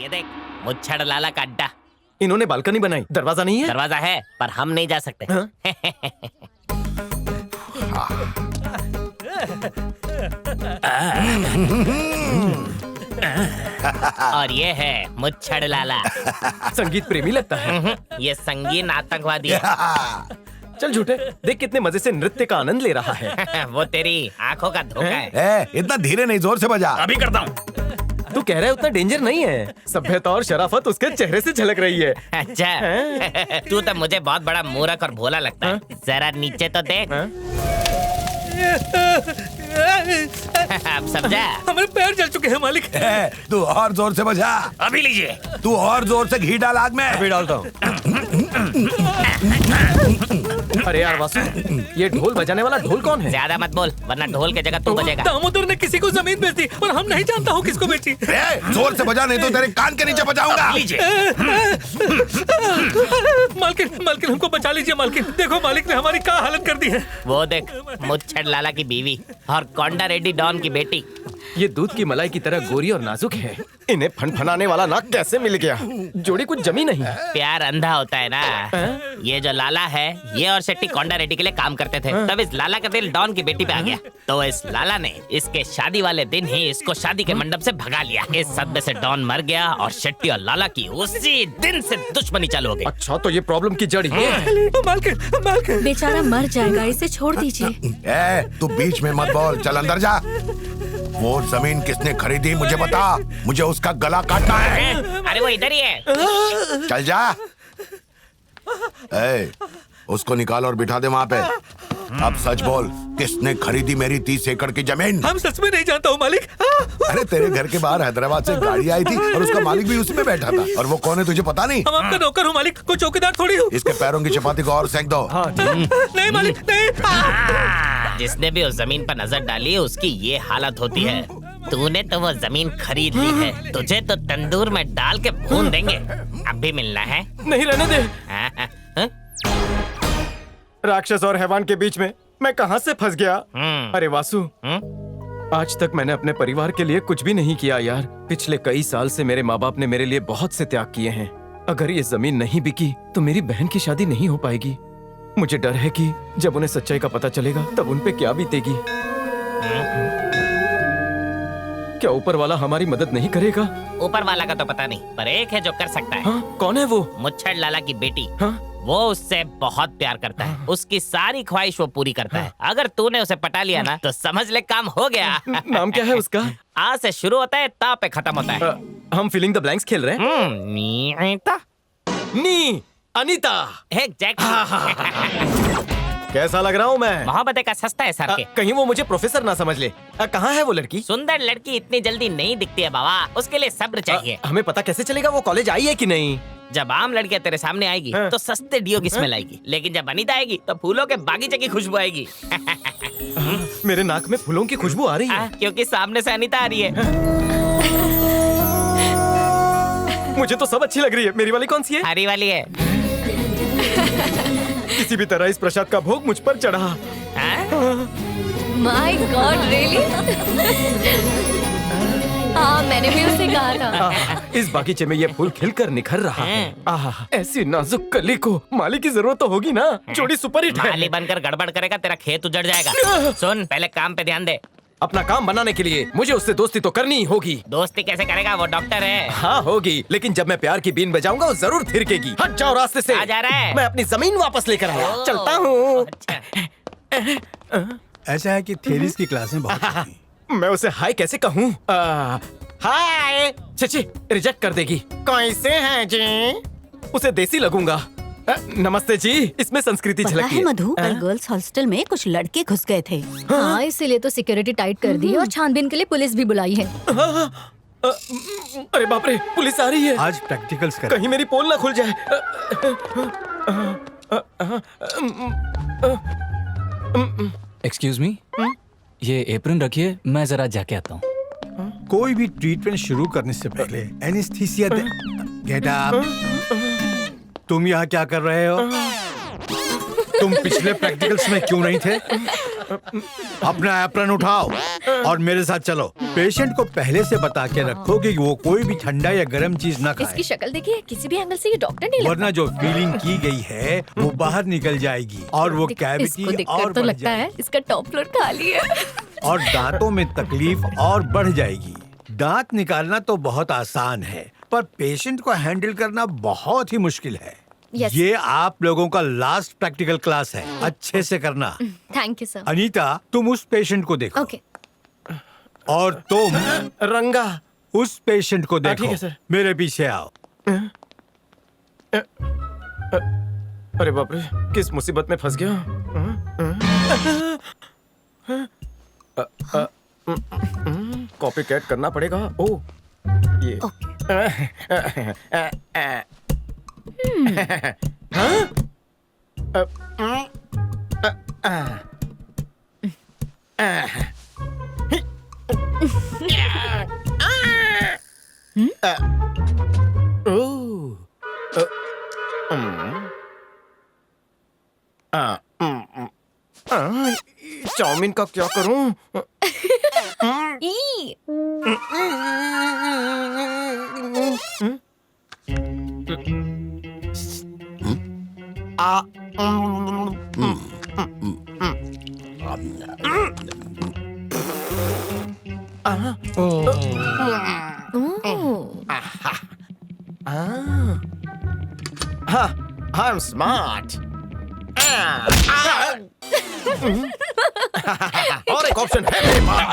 ये देख, मुच्छड़ लाला का अड्डा। इन्होंने बालकनी बनाई, दरवाजा नहीं है? दरवाजा है पर हम नहीं जा सकते। हाँ? और ये है मुच्छड़ लाला। संगीत प्रेमी लगता है। ये संगीन आतंकवादी है। चल झूठे, देख कितने मजे से नृत्य का आनंद ले रहा है। वो तेरी आंखों का धोखा है। इतना धीरे नहीं, जोर से बजा। अभी करता हूँ। तू कह रहा है उतना डेंजर नहीं है। सभ्यता और शराफत उसके चेहरे से झलक रही है। अच्छा, तू तो मुझे बहुत बड़ा मूर्ख और भोला लगता है। जरा नीचे तो देख। अब समझा? हमारे पैर जल चुके हैं मालिक। तू और जोर से बजा। अभी लीजिए। तू और जोर से घी डाल आग में। अभी डालता हूँ। अरे यार वासु, ये ढोल बजाने वाला ढोल कौन है? ज्यादा मत बोल वरना ढोल की जगह तू बजेगा। दामोदर ने किसी को जमीन बेच दी पर हम नहीं जानता हूँ किसको बेची। जोर से बजा, नहीं तो तेरे कान के नीचे बजाऊंगा। मालकिन मालकिन हमको बचा लीजिए मालकिन। देखो मालिक ने हमारी क्या हालत कर दी है। वो देख, मुच्छड़ लाला की बीवी और कोंडा रेड्डी डॉन की बेटी। ये दूध की मलाई की तरह गोरी और नाजुक है। इन्हें फनफनाने वाला नाक कैसे मिल गया? जोड़ी कुछ जमी नहीं। प्यार अंधा होता है ना। ये जो लाला है, ये और शेट्टी कोंडा रेड्डी के लिए काम करते थे। तब इस लाला का दिल डॉन की बेटी पे आ गया, तो इस लाला ने इसके शादी वाले दिन ही इसको शादी के मंडप से भगा लिया। इस सदमे से डॉन मर गया और शेट्टी और लाला की उसी दिन से दुश्मनी चालू हो गई। अच्छा, तो ये प्रॉब्लम की जड़ ये है। मालकिन बेचारा मर जाएगा, इसे छोड़ दीजिए। तू बीच में मत बोल, चल अंदर जा। वो जमीन किसने खरीदी मुझे बता, मुझे उसका गला काटना है। अरे वो इधर ही है। चल जा। उसको निकाल और बिठा दे वहाँ पे। अब सच बोल, किसने खरीदी मेरी 30 एकड़ की जमीन? हम सच में नहीं जानता हूँ मालिक। अरे तेरे घर के बाहर हैदराबाद से गाड़ी आई थी और उसका मालिक भी उसी में बैठा था। और वो कौन है तुझे पता नहीं? हम आपका नौकर हूँ मालिक, कोई चौकीदार थोड़ी हूँ। इसके पैरों की चपाती को और सेंक दो। नहीं मालिक नहीं। जिसने भी उस जमीन पर नजर डाली उसकी ये हालत होती है। तूने तो वो जमीन खरीद ली है, तुझे तो तंदूर में डाल के भून देंगे। अब भी मिलना है? नहीं, रहने दे। राक्षस और हैवान के बीच में मैं कहां से फंस गया? अरे वासु, आज तक मैंने अपने परिवार के लिए कुछ भी नहीं किया यार। पिछले कई साल से मेरे माँ बाप ने मेरे लिए बहुत से त्याग किए हैं। अगर ये जमीन नहीं बिकी तो मेरी बहन की शादी नहीं हो पाएगी। मुझे डर है कि जब उन्हें सच्चाई का पता चलेगा तब उन पे क्या बीतेगी। क्या ऊपर वाला हमारी मदद नहीं करेगा? ऊपर वाला का तो पता नहीं, पर एक है जो कर सकता है। हाँ, कौन है वो? मुच्छड़ लाला की बेटी। हाँ? वो उससे बहुत प्यार करता है, उसकी सारी ख्वाहिश वो पूरी करता है। अगर तूने उसे पटा लिया ना तो समझ ले काम हो गया। नाम क्या है उसका? आ से शुरू होता है, ता पे खत्म होता है। हम फिलिंग द ब्लैंक्स खेल रहे हैं। नीता। नी अनीता। एग्जैक्टली। कैसा लग रहा हूँ मैं? मोहब्बत का सस्ता है सर के। कहीं वो मुझे प्रोफेसर ना समझ ले। कहाँ है वो लड़की? सुंदर लड़की इतनी जल्दी नहीं दिखती है बाबा, उसके लिए सब्र चाहिए। हमें पता कैसे चलेगा वो कॉलेज आई है कि नहीं? जब आम लड़कियां तेरे सामने आएगी तो सस्ते डियो की स्मेल आएगी, लेकिन जब अनीता आएगी तो फूलों के बागीचे की खुशबू आएगी। मेरे नाक में फूलों की खुशबू आ रही है। क्योंकि सामने से अनीता आ रही है। मुझे तो सब अच्छी लग रही है। मेरी वाली कौन सी है? हरी वाली है। किसी भी तरह इस प्रसाद का भोग मुझ पर चढ़ा। My God, really? हाँ, मैंने भी उसे कहा था। इस बागीचे में ये फूल खिलकर निखर रहा है। ऐसी नाजुक कली को माली की जरूरत तो होगी ना। जोड़ी सुपर हिट है। माली बनकर गड़बड़ करेगा तेरा खेत उजड़ जाएगा। सुन, पहले काम पे ध्यान दे। अपना काम बनाने के लिए मुझे उससे दोस्ती तो करनी ही होगी। दोस्ती कैसे करेगा, वो डॉक्टर है। हाँ होगी, लेकिन जब मैं प्यार की बीन बजाऊंगा वो जरूर थिरकेगी। हट जाओ रास्ते से। आ जा रहा है? मैं अपनी जमीन वापस लेकर आया। चलता हूँ। ऐसा है कि थेरीज की क्लासें बहुत होती हैं। मैं उसे हाय कैसे कहूँ? हाय। चिची रिजेक्ट कर देगी। कैसे हैं जी? उसे देसी लगूंगा। नमस्ते जी। इसमें संस्कृति पता झलकती है है। मधु, कल गर्ल्स हॉस्टल में कुछ लड़के घुस गए थे। हाँ, इसीलिए तो सिक्योरिटी टाइट कर दी है और छानबीन के लिए पुलिस भी बुलाई है। अरे बाप रे, पुलिस आ रही है। आज प्रैक्टिकल्स कर। कहीं मेरी पोल ना खुल जाए। एक्सक्यूज मी, ये एप्रन रखिए, मैं जरा जाके आता हूँ। कोई भी ट्रीटमेंट शुरू करने से पहले एनेस्थीसिया दे। Get up. तुम यहाँ क्या कर रहे हो? तुम पिछले प्रैक्टिकल्स में क्यों नहीं थे? अपना एप्रन उठाओ और मेरे साथ चलो। पेशेंट को पहले से बता के रखो कि वो कोई भी ठंडा या गर्म चीज ना खाए, इसकी शक्ल देखिए, किसी भी एंगल से ये डॉक्टर नहीं लगता। वरना जो फीलिंग की गई है वो बाहर निकल जाएगी और वो कैविटी इसको देखकर और तो बढ़ लगता है जाएगी इसका टॉप फ्लोर खाली है। और दांतों में तकलीफ और बढ़ जाएगी। दांत निकालना तो बहुत आसान है, पर पेशेंट को हैंडल करना बहुत ही मुश्किल है। Yes. ये आप लोगों का लास्ट प्रैक्टिकल क्लास है, अच्छे से करना। Thank you sir. अनीता, तुम उस पेशेंट को देखो। ओके। और तुम रंगा उस पेशेंट को देखो। ठीक है सर। मेरे पीछे आओ। अरे बाप रे, किस मुसीबत में फंस गया। कॉपी कैट करना पड़ेगा। ओ ये चाउमीन का क्या करूं? ई I'm smart. और एक ऑप्शन है मेरे पास।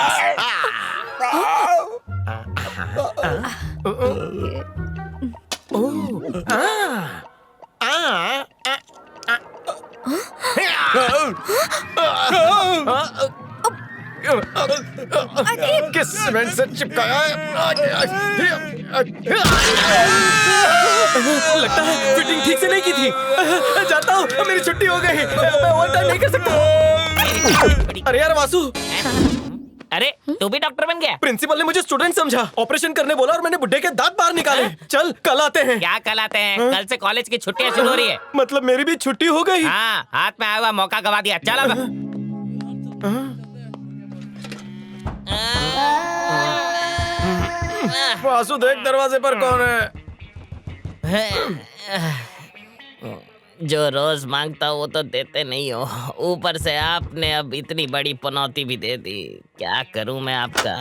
किस सीमेंट से चिपकाया है? लगता है फिटिंग ठीक से नहीं की थी। जाता हूँ, मेरी छुट्टी हो गई, मैं ओवर टाइम नहीं कर सकता। अरे यार वासु, अरे तू भी डॉक्टर बन गया? प्रिंसिपल ने मुझे स्टूडेंट समझा, ऑपरेशन करने बोला और मैंने बुड्ढे के दांत बाहर निकाले। चल कल आते हैं। क्या कल आते हैं? कल से कॉलेज की छुट्टियां शुरू हो रही है। मतलब मेरी भी छुट्टी हो गई? हाँ, हाथ में आया हुआ मौका गवा दिया। चल अब। वासु देख दरवाजे पर कौन है। जो रोज मांगता हूँ वो तो देते नहीं हो, ऊपर से आपने अब इतनी बड़ी पनौती भी दे दी। क्या करूं मैं आपका?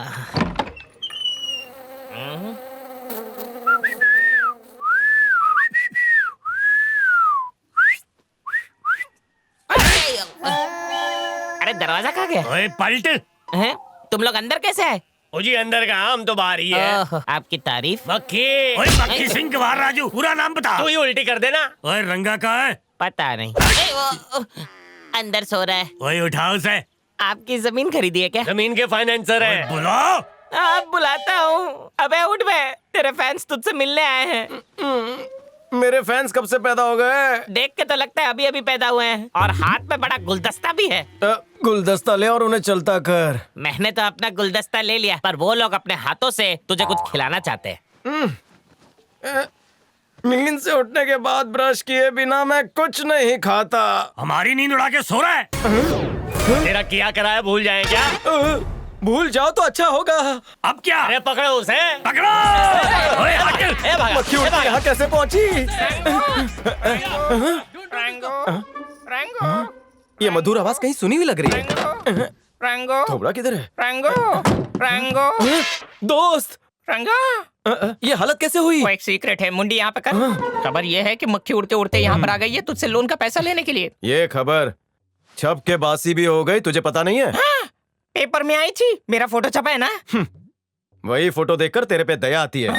अरे दरवाजा कहाँ गया? ओए पलट। हैं? तुम लोग अंदर कैसे आए? ओ जी अंदर का, हम तो बाहर ही है। ओह, आपकी तारीफ। मक्खी। ओए मक्खी सिंह के बाहर राजू, पूरा नाम बता। तू ही उल्टी कर देना। ओए रंगा कहाँ है? पता नहीं। अरे वो अंदर सो रहा है। ओए उठाओ उसे। आपकी जमीन खरीदी है क्या? जमीन के फाइनेंसर है। बुलाओ। आप बुलाता हूँ। अबे उठ बे, तेरे फैंस तुझसे मिलने आए हैं। मेरे फैंस कब से पैदा हो गए? देख के तो लगता है अभी अभी पैदा हुए हैं। और हाथ में बड़ा गुलदस्ता भी है। गुलदस्ता ले और उन्हें चलता कर। मैंने तो अपना गुलदस्ता ले लिया, पर वो लोग अपने हाथों से तुझे कुछ खिलाना चाहते हैं। नींद से उठने के बाद ब्रश किए बिना मैं कुछ नहीं खाता। हमारी नींद उड़ा के सो रहा है। तेरा किया कराया भूल जाए क्या? भूल जाओ तो अच्छा होगा। अब क्या? अरे पकड़ो उसे, पकड़ो। ओए हट। मक्खी उड़ के यहाँ कैसे पहुँची? ये मधुर आवाज कहीं सुनी हुई लग रही है। थोबड़ा किधर है? दोस्त, ये हालत कैसे हुई? वो एक सीक्रेट है, मुंडी यहाँ पे कर। खबर ये है कि मक्खी उड़ते उड़ते यहाँ पर आ गई है तुझसे लोन का पैसा लेने के लिए। ये खबर छप के बासी भी हो गई, तुझे पता नहीं है? हाँ, पेपर में आई थी, मेरा फोटो छपा है ना। वही फोटो देखकर तेरे पे दया आती है।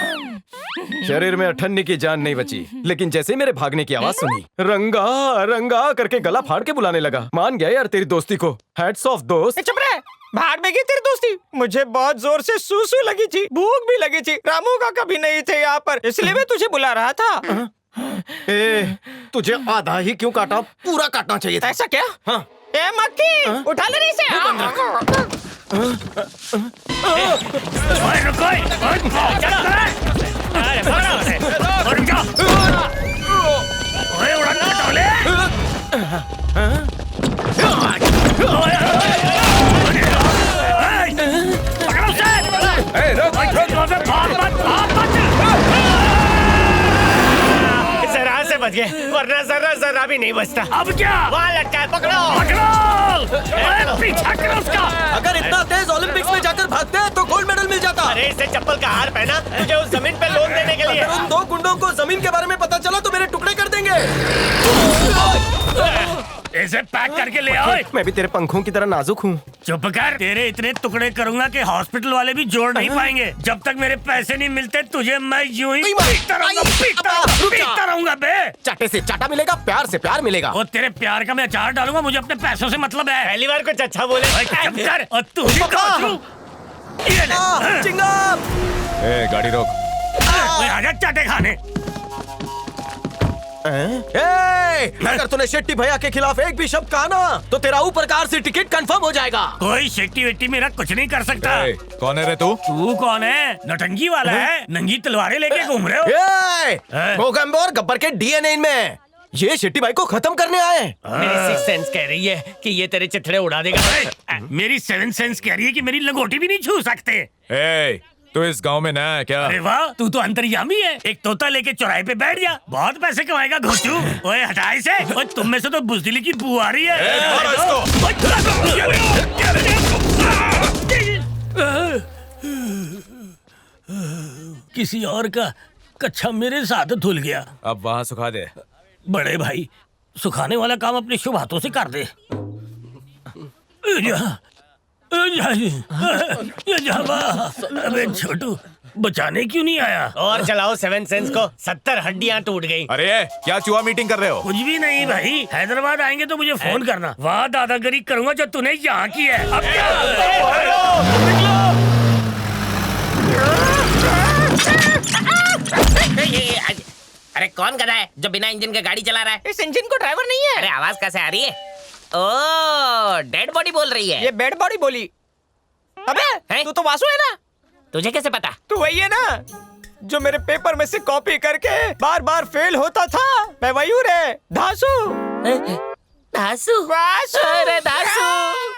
शरीर में अठन्नी की जान नहीं बची, लेकिन जैसे ही मेरे भागने की आवाज सुनी, रंगा रंगा करके गला फाड़ के बुलाने लगा। मान गया यार तेरी दोस्ती को। हैट्स ऑफ दोस्त। चुप रहे, भाड़ में गई तेरी दोस्ती। मुझे बहुत जोर से सूसू लगी थी, भूख भी लगी थी। रामू का कभी नहीं थे यहाँ पर, इसलिए मैं तुझे बुला रहा था। तुझे आधा ही क्यों काटा? पूरा काटना चाहिए था। ऐसा क्या? हाँ। ए मक्खी, उठा ले इसे। ओए रुको, चलो। अरे पकड़ो उसे, और क्या? ओए उड़न खटोले। बच गए, वरना जरा जरा भी नहीं बचता। अब क्या? वहाँ लटका है, पकड़ो। पकड़ो! पीछा करो उसका। अगर इतना तेज ओलंपिक्स में जाकर भागते हैं तो गोल्ड मेडल मिल जाता। अरे इससे चप्पल का हार पहना तुझे उस जमीन पे लोन देने के लिए। अगर उन दो गुंडों को जमीन के बारे में पता चला तो मेरे टुकड़े कर देंगे। इसे पैक करके ले आओ। मैं भी तेरे पंखों की तरह नाजुक हूँ। चुप कर, तेरे इतने टुकड़े करूंगा कि हॉस्पिटल वाले भी जोड़ नहीं पाएंगे। जब तक मेरे पैसे नहीं मिलते तुझे मैं यूं ही पीटता रहूंगा बे। चाटे से चाटा मिलेगा, प्यार से प्यार मिलेगा। वो तेरे प्यार का मैं अचार डालूंगा, मुझे अपने पैसों से मतलब है। पहली बार कुछ अच्छा बोले। चुप कर, और तू भी काचू। ये ले। चिंगम! ए, गाड़ी रोक। ओए, आजा चाटे खाने। अगर तूने शेट्टी भैया के खिलाफ एक भी शब्द कहा ना तो तेरा ऊपर कार से टिकट कंफर्म हो जाएगा। कोई शेट्टी वेट्टी मेरा कुछ नहीं कर सकता। कौन है रे तू? तू कौन है? नटंगी वाला है? नंगी तलवारें लेके घूम रहे हो? मोगंबर गब्बर के डीएनए में ये शेट्टी भाई को खत्म करने आए। मेरी सिक्स सेंस कह रही है कि ये तेरे चिथड़े उड़ा देगा। मेरी सेवन सेंस कह रही है कि मेरी लंगोटी भी नहीं छू सकते। तू इस गांव में नया है क्या? अरे वाह, तू तो अंतर्यामी है। एक तोता लेके चौराहे पे बैठ जा, बहुत पैसे कमाएगा घोचू। ओए हटा इसे। ओए तुम में से तो बुजदिली की बू आ रही है। किसी और का कच्छा मेरे साथ धुल गया। अब वहाँ सुखा दे। बड़े भाई, सुखाने वाला काम अपने शुभ हाथों से कर दे। अबे छोटू, बचाने क्यों नहीं आया? और चलाओ सेवन सेंस को, 70 हड्डियां टूट गई। अरे क्या चुहा मीटिंग कर रहे हो? कुछ भी नहीं भाई, हैदराबाद आएंगे तो मुझे फोन करना। वहाँ दादागिरी करूंगा जो तूने यहाँ की है। अब क्या? अरे कौन गधा है जो बिना इंजन के गाड़ी चला रहा है? इस इंजन को ड्राइवर नहीं है। अरे आवाज कैसे आ रही है? ओ, डेड बॉडी बोल रही है। ये बेड बॉडी बोली। अबे तू तो वासु है ना? तुझे कैसे पता? तू वही है ना जो मेरे पेपर में से कॉपी करके बार बार फेल होता था? मैं वही हूँ रे, धासु। धासु? वासु। अरे धासु।